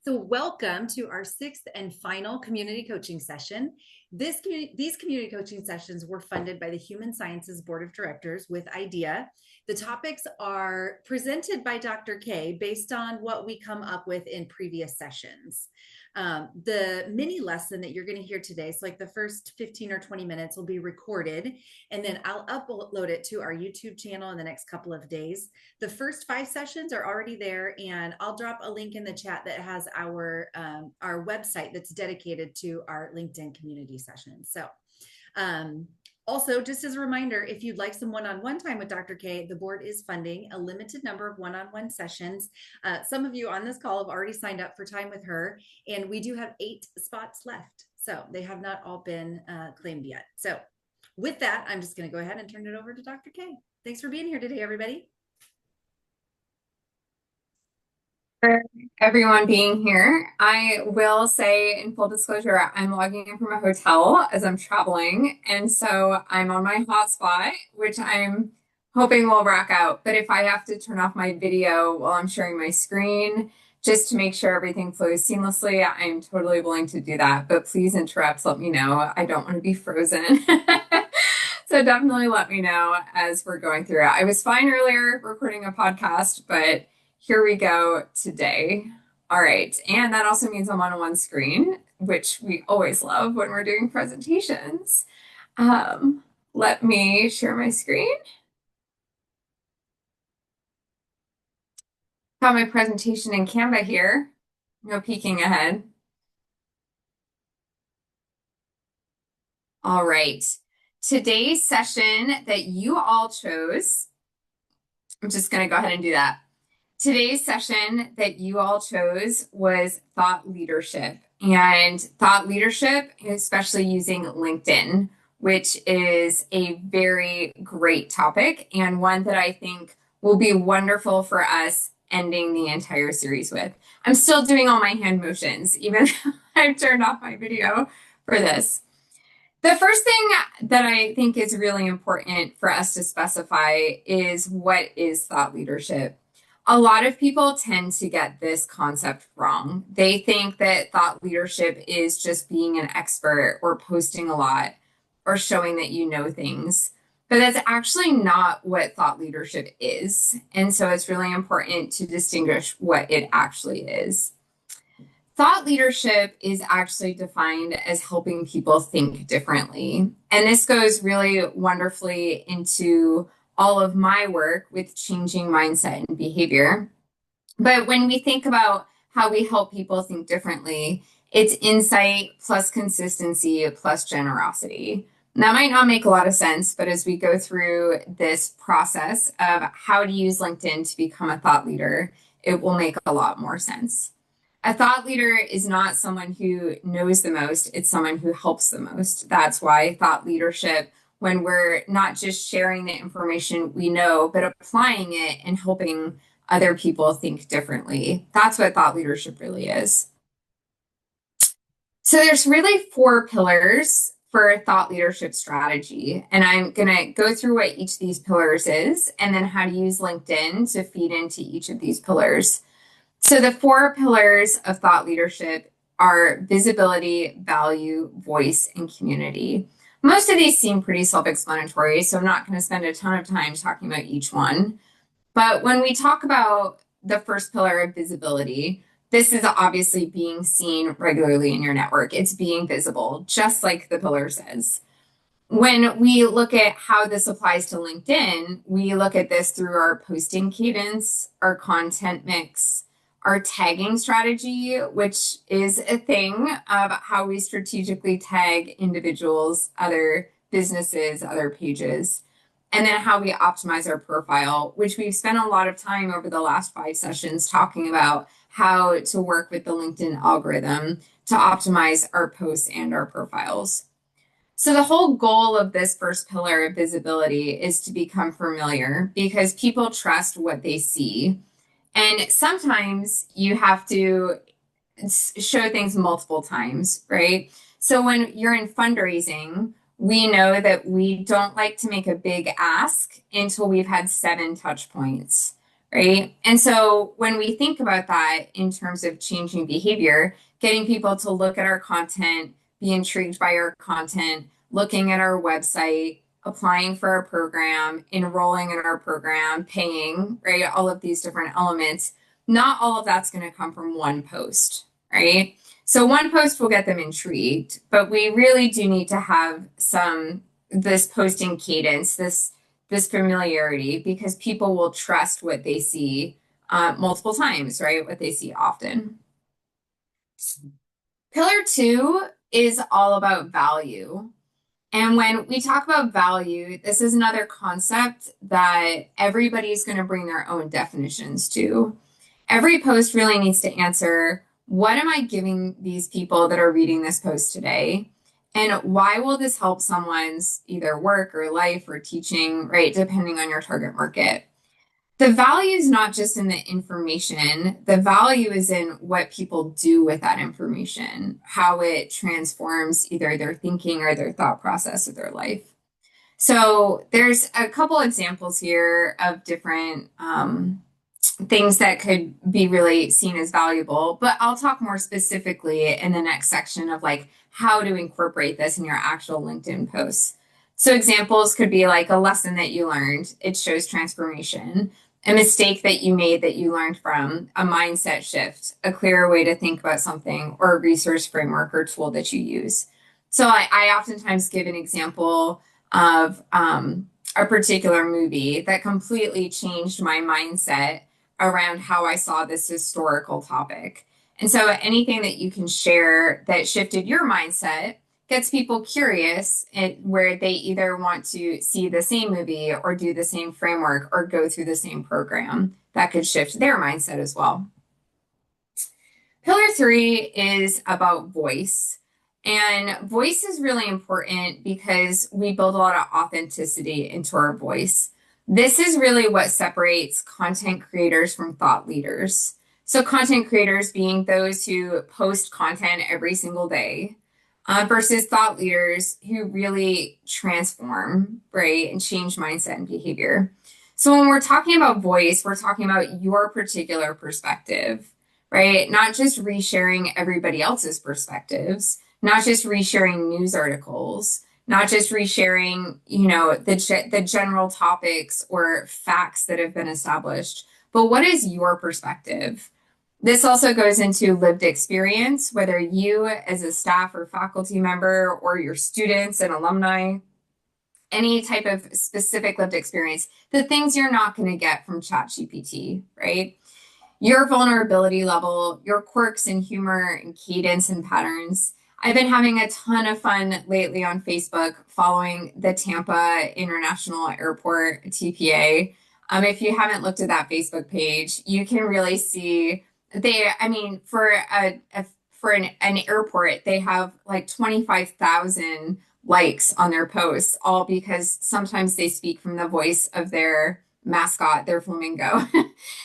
So welcome to our sixth and final community coaching session. These community coaching sessions were funded by the Human Sciences Board of Directors with IDEA. The topics are presented by Dr. K based on what we come up with in previous sessions. The mini lesson that you're going to hear today, so like the first 15 or 20 minutes will be recorded, and then I'll upload it to our YouTube channel in the next couple of days. The first 5 sessions are already there, and I'll drop a link in the chat that has our website that's dedicated to our LinkedIn community sessions. So also, just as a reminder, if you'd like some one-on-one time with Dr. K, the board is funding a limited number of one-on-one sessions. Some of you on this call have already signed up for time with her, and we do have 8 spots left. So they have not all been claimed yet. So with that, I'm just going to go ahead and turn it over to Dr. K. Thanks for being here today, everybody. For everyone being here. I will say, in full disclosure, I'm logging in from a hotel as I'm traveling, and so I'm on my hotspot, which I'm hoping will rock out. But if I have to turn off my video while I'm sharing my screen, just to make sure everything flows seamlessly, I'm totally willing to do that. But please interrupt, let me know. I don't want to be frozen. So definitely let me know as we're going through it. I was fine earlier recording a podcast, but here we go today. All right. And that also means I'm on one screen, which we always love when we're doing presentations. Let me share my screen. Got my presentation in Canva here. No peeking ahead. All right. Today's session that you all chose, I'm just going to go ahead and do that. Today's session that you all chose was thought leadership, and thought leadership, especially using LinkedIn, which is a very great topic and one that I think will be wonderful for us ending the entire series with. I'm still doing all my hand motions, even though I've turned off my video for this. The first thing that I think is really important for us to specify is what is thought leadership. A lot of people tend to get this concept wrong. They think that thought leadership is just being an expert or posting a lot or showing that you know things. But that's actually not what thought leadership is. And so it's really important to distinguish what it actually is. Thought leadership is actually defined as helping people think differently. And this goes really wonderfully into all of my work with changing mindset and behavior. But when we think about how we help people think differently, it's insight plus consistency plus generosity. And that might not make a lot of sense, but as we go through this process of how to use LinkedIn to become a thought leader, it will make a lot more sense. A thought leader is not someone who knows the most, it's someone who helps the most. That's why thought leadership, when we're not just sharing the information we know, but applying it and helping other people think differently. That's what thought leadership really is. So there's really 4 pillars for thought leadership strategy. And I'm going to go through what each of these pillars is and then how to use LinkedIn to feed into each of these pillars. So the 4 pillars of thought leadership are visibility, value, voice, and community. Most of these seem pretty self-explanatory, so I'm not going to spend a ton of time talking about each one. But when we talk about the first pillar of visibility, this is obviously being seen regularly in your network. It's being visible, just like the pillar says. When we look at how this applies to LinkedIn, we look at this through our posting cadence, our content mix, our tagging strategy, which is a thing of how we strategically tag individuals, other businesses, other pages, and then how we optimize our profile, which we've spent a lot of time over the last 5 sessions talking about how to work with the LinkedIn algorithm to optimize our posts and our profiles. So the whole goal of this first pillar of visibility is to become familiar because people trust what they see. And sometimes you have to show things multiple times, right? So when you're in fundraising, we know that we don't like to make a big ask until we've had 7 touch points, right? And so when we think about that in terms of changing behavior, getting people to look at our content, be intrigued by our content, looking at our website, applying for our program, enrolling in our program, paying, right? All of these different elements. Not all of that's going to come from one post, right? So one post will get them intrigued, but we really do need to have this posting cadence, this familiarity, because people will trust what they see multiple times, right? What they see often. Pillar two is all about value. And when we talk about value, this is another concept that everybody's going to bring their own definitions to. Every post really needs to answer, what am I giving these people that are reading this post today? And why will this help someone's either work or life or teaching, right? Depending on your target market. The value is not just in the information, the value is in what people do with that information, how it transforms either their thinking or their thought process of their life. So there's a couple examples here of different things that could be really seen as valuable, but I'll talk more specifically in the next section of like how to incorporate this in your actual LinkedIn posts. So examples could be like a lesson that you learned, it shows transformation, a mistake that you made that you learned from, a mindset shift, a clearer way to think about something, or a resource framework or tool that you use. So I oftentimes give an example of a particular movie that completely changed my mindset around how I saw this historical topic. And so anything that you can share that shifted your mindset gets people curious where they either want to see the same movie or do the same framework or go through the same program that could shift their mindset as well. Pillar three is about voice. And voice is really important because we build a lot of authenticity into our voice. This is really what separates content creators from thought leaders. So content creators being those who post content every single day versus thought leaders who really transform, right, and change mindset and behavior. So when we're talking about voice, we're talking about your particular perspective, right? Not just resharing everybody else's perspectives, not just resharing news articles, not just resharing, the general topics or facts that have been established, but what is your perspective? This also goes into lived experience, whether you as a staff or faculty member or your students and alumni, any type of specific lived experience, the things you're not going to get from ChatGPT, right? Your vulnerability level, your quirks and humor and cadence and patterns. I've been having a ton of fun lately on Facebook following the Tampa International Airport, TPA. If you haven't looked at that Facebook page, you can really see for an airport, they have like 25,000 likes on their posts, all because sometimes they speak from the voice of their mascot, their flamingo.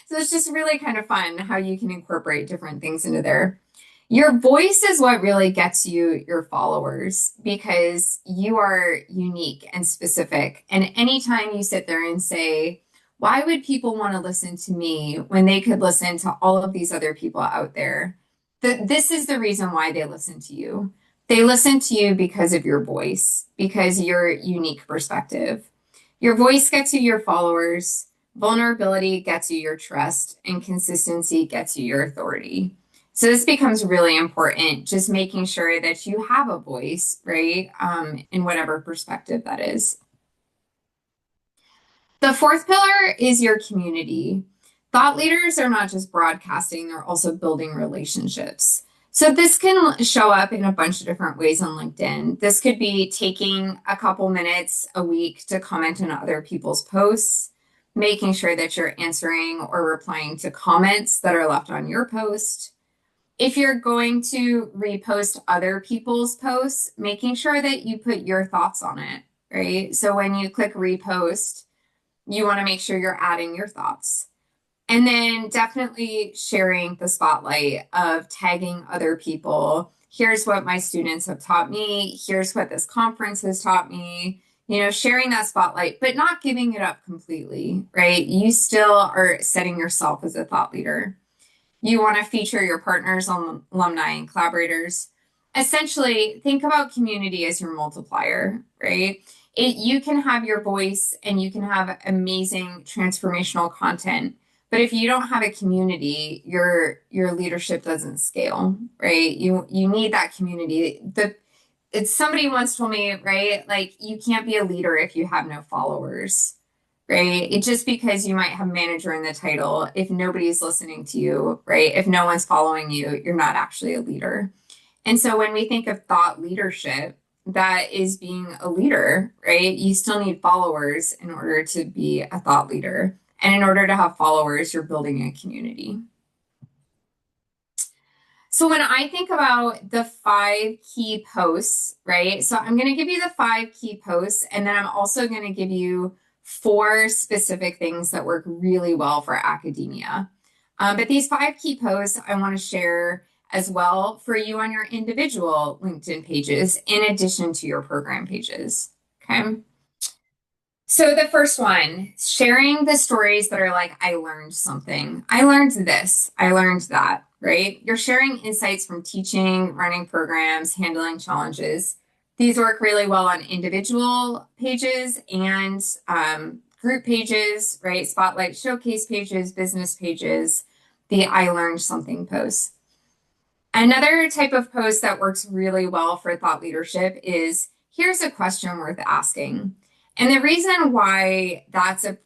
So it's just really kind of fun how you can incorporate different things into there. Your voice is what really gets you your followers because you are unique and specific. And anytime you sit there and say, why would people want to listen to me when they could listen to all of these other people out there? This is the reason why they listen to you. They listen to you because of your voice, because your unique perspective. Your voice gets you your followers, vulnerability gets you your trust, and consistency gets you your authority. So this becomes really important, just making sure that you have a voice, right? In whatever perspective that is. The fourth pillar is your community. Thought leaders are not just broadcasting, they're also building relationships. So this can show up in a bunch of different ways on LinkedIn. This could be taking a couple minutes a week to comment on other people's posts, making sure that you're answering or replying to comments that are left on your post. If you're going to repost other people's posts, making sure that you put your thoughts on it, right? So when you click repost, you want to make sure you're adding your thoughts. And then definitely sharing the spotlight of tagging other people. Here's what my students have taught me. Here's what this conference has taught me. sharing that spotlight, but not giving it up completely, right? You still are setting yourself as a thought leader. You want to feature your partners, alumni, and collaborators. Essentially, think about community as your multiplier, right? You can have your voice and you can have amazing transformational content, but if you don't have a community, your leadership doesn't scale, right? You need that community. It's somebody once told me, right? Like you can't be a leader if you have no followers, right? It just because you might have manager in the title, if nobody's listening to you, right? If no one's following you, you're not actually a leader. And so when we think of thought leadership, that is being a leader, right? You still need followers in order to be a thought leader. And in order to have followers, you're building a community. So when I think about the 5 key posts, right? So I'm going to give you the 5 key posts, and then I'm also going to give you 4 specific things that work really well for academia. But these 5 key posts I want to share as well for you on your individual LinkedIn pages, in addition to your program pages. Okay. So the first one, sharing the stories that are like, I learned something. I learned this. I learned that, right? You're sharing insights from teaching, running programs, handling challenges. These work really well on individual pages and group pages, right? Spotlight showcase pages, business pages, the I learned something posts. Another type of post that works really well for thought leadership is here's a question worth asking. And the reason why that's a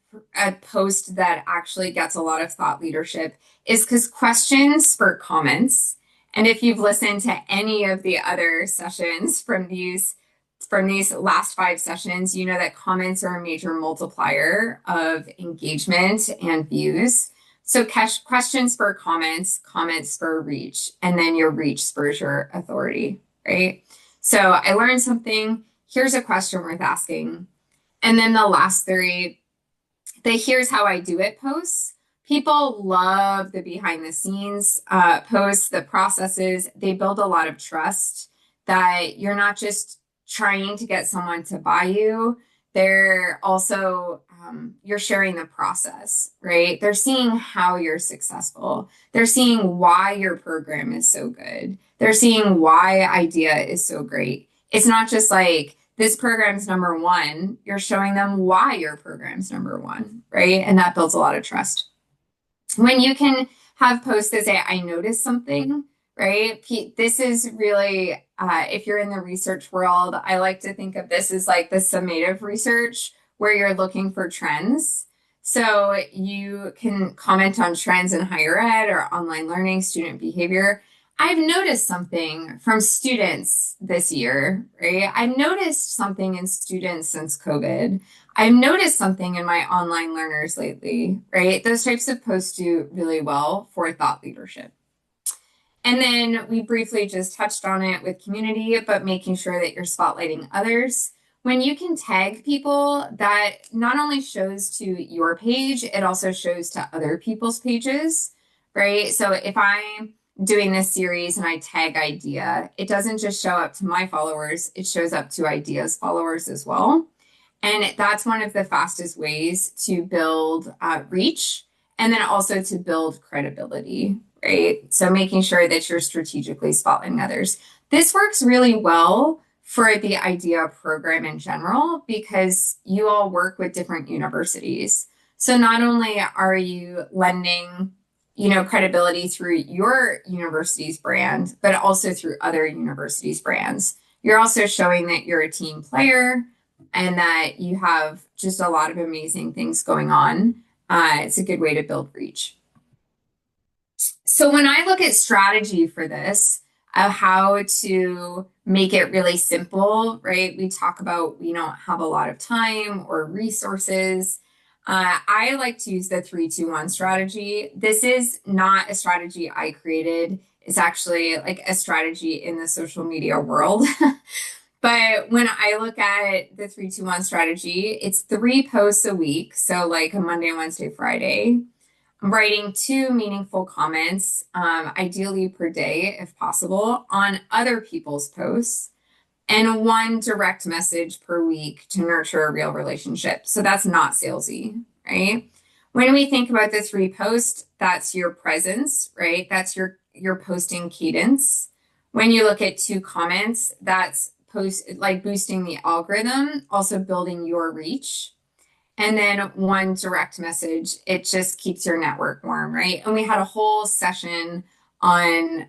post that actually gets a lot of thought leadership is because questions spur comments. And if you've listened to any of the other sessions from these last 5 sessions, you know that comments are a major multiplier of engagement and views. So questions spur comments, comments spur reach, and then your reach spurs your authority, right? So I learned something. Here's a question worth asking. And then the last 3, the here's how I do it posts. People love the behind the scenes posts, the processes. They build a lot of trust that you're not just trying to get someone to buy you. They're also, you're sharing the process, right? They're seeing how you're successful. They're seeing why your program is so good. They're seeing why idea is so great. It's not just like, this program's number 1. You're showing them why your program's number 1, right? And that builds a lot of trust. When you can have posts that say, I noticed something, right? This is really, if you're in the research world, I like to think of this as like the summative research where you're looking for trends. So you can comment on trends in higher ed or online learning, student behavior. I've noticed something from students this year, right? I've noticed something in students since COVID. I've noticed something in my online learners lately, right? Those types of posts do really well for thought leadership. And then we briefly just touched on it with community, but making sure that you're spotlighting others. When you can tag people, that not only shows to your page, it also shows to other people's pages, right? So if I'm doing this series and I tag idea, it doesn't just show up to my followers, it shows up to ideas followers as well. And that's one of the fastest ways to build reach and then also to build credibility, right? So making sure that you're strategically spotlighting others. This works really well for the idea program in general because you all work with different universities. So not only are you lending credibility through your university's brand, but also through other universities' brands. You're also showing that you're a team player and that you have just a lot of amazing things going on. It's a good way to build reach. So when I look at strategy for this, of how to make it really simple, right? We talk about we don't have a lot of time or resources. I like to use the 3-2-1 strategy. This is not a strategy I created. It's actually like a strategy in the social media world. But when I look at the 3-2-1 strategy, it's 3 posts a week. So like a Monday, Wednesday, Friday. I'm writing 2 meaningful comments, ideally per day, if possible, on other people's posts. and one direct message per week to nurture a real relationship. So that's not salesy, right? When we think about the 3 posts, that's your presence, right? That's your posting cadence. When you look at 2 comments, that's like boosting the algorithm, also building your reach. And then 1 direct message, it just keeps your network warm, right? And we had a whole session on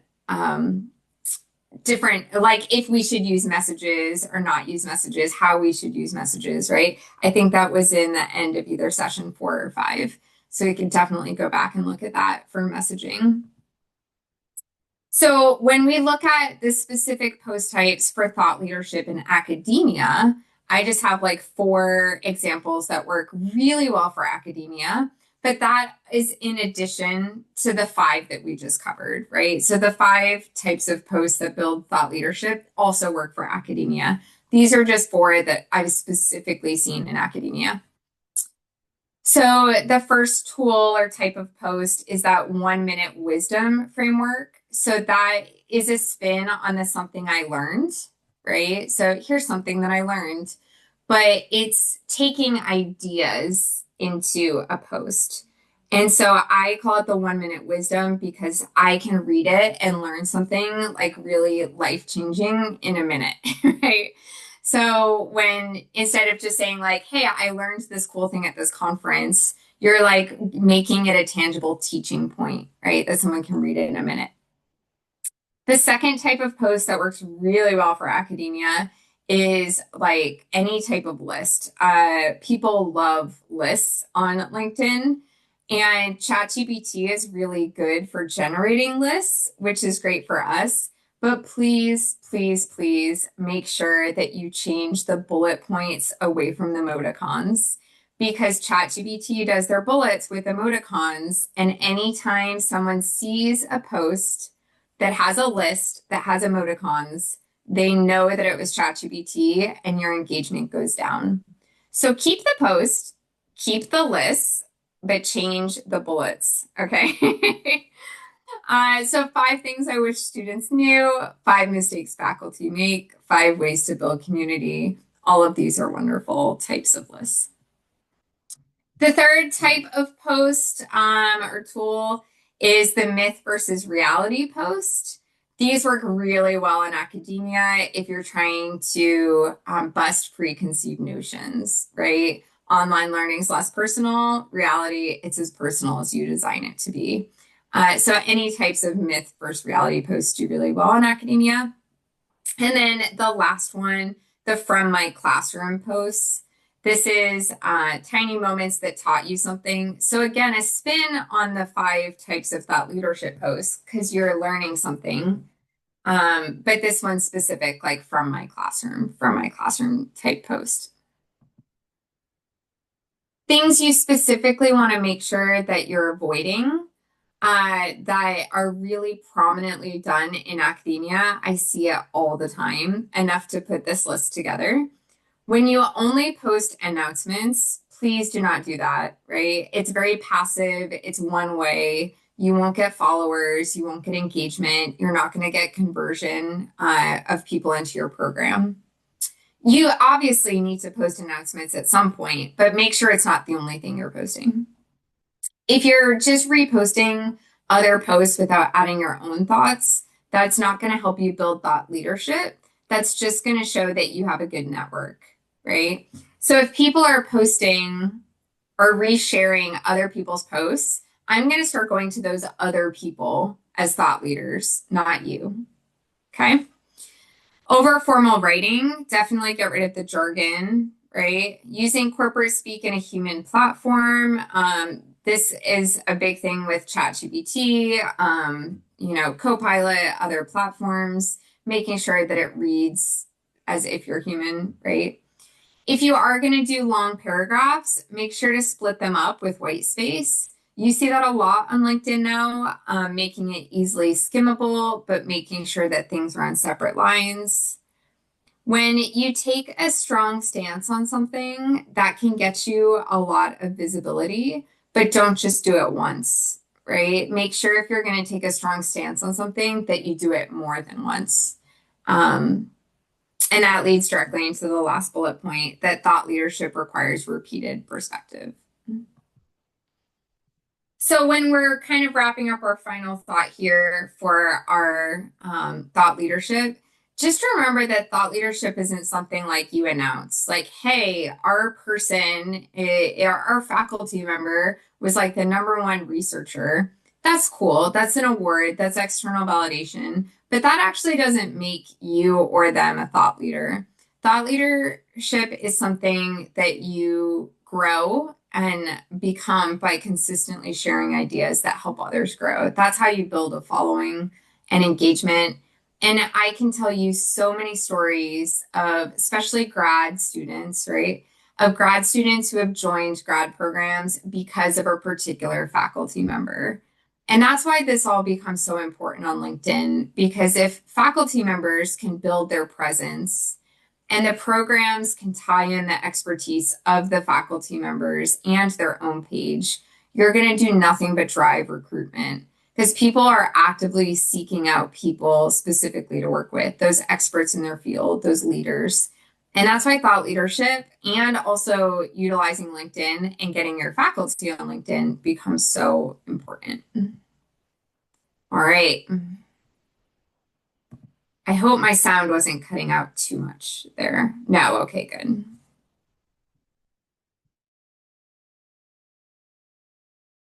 different, like if we should use messages or not use messages, how we should use messages, right? I think that was in the end of either session 4 or 5. So you can definitely go back and look at that for messaging. So when we look at the specific post types for thought leadership in academia, I just have like 4 examples that work really well for academia, but that is in addition to the 5 that we just covered, right? So the 5 types of posts that build thought leadership also work for academia. These are just 4 that I've specifically seen in academia. So the first tool or type of post is that 1-minute wisdom framework. So that is a spin on the something I learned, right? So here's something that I learned, but it's taking ideas into a post. And so I call it the 1-minute wisdom because I can read it and learn something like really life-changing in a minute, right? So when instead of just saying like, hey, I learned this cool thing at this conference, you're like making it a tangible teaching point, right? That someone can read it in a minute. The second type of post that works really well for academia is like any type of list. People love lists on LinkedIn, and ChatGPT is really good for generating lists, which is great for us. But please, please, please make sure that you change the bullet points away from the emoticons because ChatGPT does their bullets with emoticons. And anytime someone sees a post that has a list that has emoticons, they know that it was ChatGPT and your engagement goes down. So keep the post, keep the lists, but change the bullets. Okay. So 5 things I wish students knew, 5 mistakes faculty make, 5 ways to build community. All of these are wonderful types of lists. The third type of post or tool is the myth versus reality post. These work really well in academia if you're trying to bust preconceived notions, right? Online learning is less personal. Reality, it's as personal as you design it to be. So any types of myth versus reality posts do really well in academia. And then the last one, the from my classroom posts. This is tiny moments that taught you something. So again, a spin on the 5 types of thought leadership posts because you're learning something. But this one's specific, like from my classroom type post. Things you specifically want to make sure that you're avoiding that are really prominently done in academia. I see it all the time, enough to put this list together. When you only post announcements, please do not do that, right? It's very passive. It's one way. You won't get followers. You won't get engagement. You're not going to get conversion of people into your program. You obviously need to post announcements at some point, but make sure it's not the only thing you're posting. If you're just reposting other posts without adding your own thoughts, that's not going to help you build thought leadership. That's just going to show that you have a good network, right? So if people are posting or resharing other people's posts, I'm going to start going to those other people as thought leaders, not you. Okay. Over formal writing, definitely get rid of the jargon, right? Using corporate speak in a human platform. This is a big thing with ChatGPT, Copilot, other platforms, making sure that it reads as if you're human, right? If you are going to do long paragraphs, make sure to split them up with white space. You see that a lot on LinkedIn now, making it easily skimmable, but making sure that things are on separate lines. When you take a strong stance on something, that can get you a lot of visibility, but don't just do it once, right? Make sure if you're going to take a strong stance on something that you do it more than once. And that leads directly into the last bullet point that thought leadership requires repeated perspective. So when we're kind of wrapping up our final thought here for our thought leadership, just remember that thought leadership isn't something like you announce, like, hey, our person, our faculty member was like the #1 researcher. That's cool. That's an award. That's external validation. But that actually doesn't make you or them a thought leader. Thought leadership is something that you grow and become by consistently sharing ideas that help others grow. That's how you build a following and engagement. And I can tell you so many stories of, especially grad students, right? Of grad students who have joined grad programs because of a particular faculty member. And that's why this all becomes so important on LinkedIn, because if faculty members can build their presence and the programs can tie in the expertise of the faculty members and their own page, you're going to do nothing but drive recruitment because people are actively seeking out people specifically to work with, those experts in their field, those leaders. And that's why thought leadership and also utilizing LinkedIn and getting your faculty on LinkedIn becomes so important. All right. I hope my sound wasn't cutting out too much there. No, okay, good.